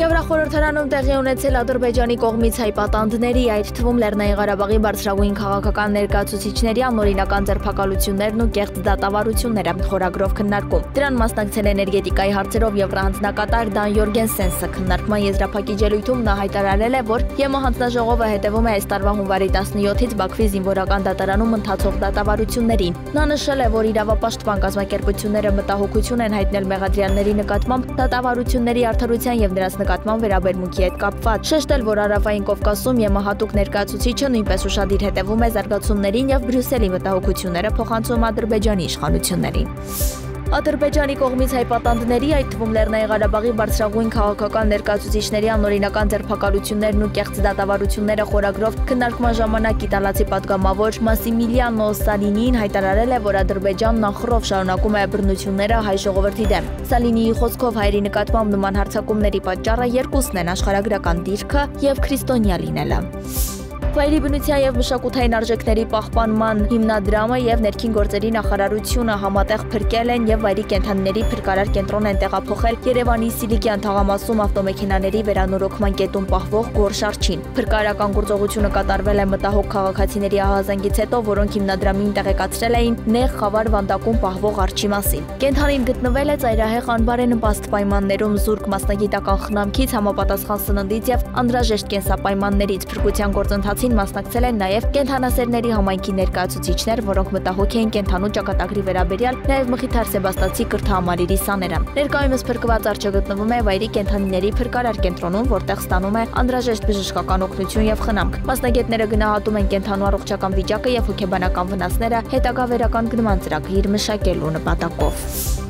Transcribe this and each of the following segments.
Եվրախորհրդարանում տեղի ունեցել Ադրբեջանի կողմից հայ պատանդների, այդ թվում Լեռնային Ղարաբաղի բարձրագույն քաղաքական ներկայացուցիչների անօրինական ձերբակալություններն ու կեղծ դատավարությունները խորագրով քննարկում։ Դրան մասնակցել էներգետիկայի հարցերով Եվրահանձնակատար Դան Յորգենսենսը քննարկման եզրափակիչ ելույթում նա հայտարարել է, որ ԵՄ հանձնաժողովը հետևում է այս տարվա հունվարի 17-ից Բաքվի զինվորական դատարանում ընթացող դատավարություններին։ Նա նշել է, որ իրավապաշտպան կազմակերպությունները մտահոգություն են հայտնել մեղադրյալների նկատմամբ դատավարությունների արդարության և նրանց նկատմամբ վերաբերմունքի հետ կապված, շեշտել, որ Հարավային Կովկասում ԵՄ հատուկ ներկայացուցիչը նույնպես ուշադիր հետևում է զարգացումներին և Բրյուսելի մտահոգությունները փոխանցում Ադրբեջանի իշխանություններին։ Ադրբեջանի կողմից հայ պատանդների, այդ թվում Լեռնային Ղարաբաղի բարձրագույն քաղաքական ներկայացուցիչների անօրինական ձերբակալություններն ու կեղծ դատավարությունները խորագրով քննարկման ժամանակ իտալացի պատգամավոր Մասիմիլիանո Սալինին հայտարարել է, որ Ադրբեջանն անխռով շարունակում է բռնությունները հայ ժողովրդի դեմ։ Սալինիի խոսքով հայերի նկատմամբ նման հարձակումների պատճառը երկուսն են՝ աշխարհագրական դիրքը և քրիստոնյա լինելը։ Վայրի բնության և մշակութային արժեքների պահպանման հիմնադրամը և ներքին գործերի նախարարությունը համատեղ փրկել են և վայրի կենդանիների փրկարար կենտրոն են տեղափոխել Երևանի Սիլիկյան թաղամասում ավտոմեքենաների վերանորոգման կետում պահվող Գորշ Արջին։ Փրկարարական գործողությունը կատարվել է մտահոգ քաղաքացիների ահազանգից հետո, որոնք հիմնադրամին տեղեկացրել էին նեղ խավար վանդակում պահվող արջի մասին։ Կենդանին գտնվել է ծայրահեղ անբարենպաստ պայմաններում զուրկ մասնագիտական խնամքից, համապատասխան սննդից և անհրաժեշտ կենսապայմաններից փրկության գործընթացին մասնակցել են նաև կենդանասերների համայնքի ներկայացուցիչներ, որոնք մտահոգ էին կենդանու ճակատագրի վերաբերյալ, նաև Մխիթար Սեբաստացի կրթահամալիրի սաները։ Ներկայումս փրկված արջը գտնվում է վայրի կենդանիների փրկարար կենտրոնում, որտեղ ստանում է անհրաժեշտ բժշկական օգնություն և խնամք։ Մասնագետները գնահատում են կենդանու առողջական վիճակը և հոգեբանական վնասները հետագա վերականգնման ծրագիր մշակելու նպատակով։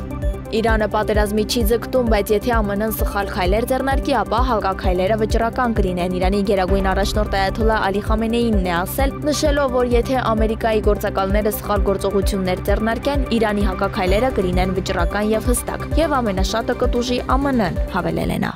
Իրանը պատերազմի չի ձգտում, բայց եթե ԱՄՆ-ն սխալ քայլեր ձեռնարկի, ապա հակաքայլերը վճռական կլինեն։ Իրանի գերագույն առաջնորդ Այաթոլլահ Ալի Խամենեին է ասել, նշելով, որ եթե Ամերիկայի գործակալները սխալ գործողություններ ձեռնարկեն, Իրանի հակաքայլերը կլինեն վճռական և հստակ, և ամենաշատը կտուժի ԱՄՆ-ն, հավելել է նա։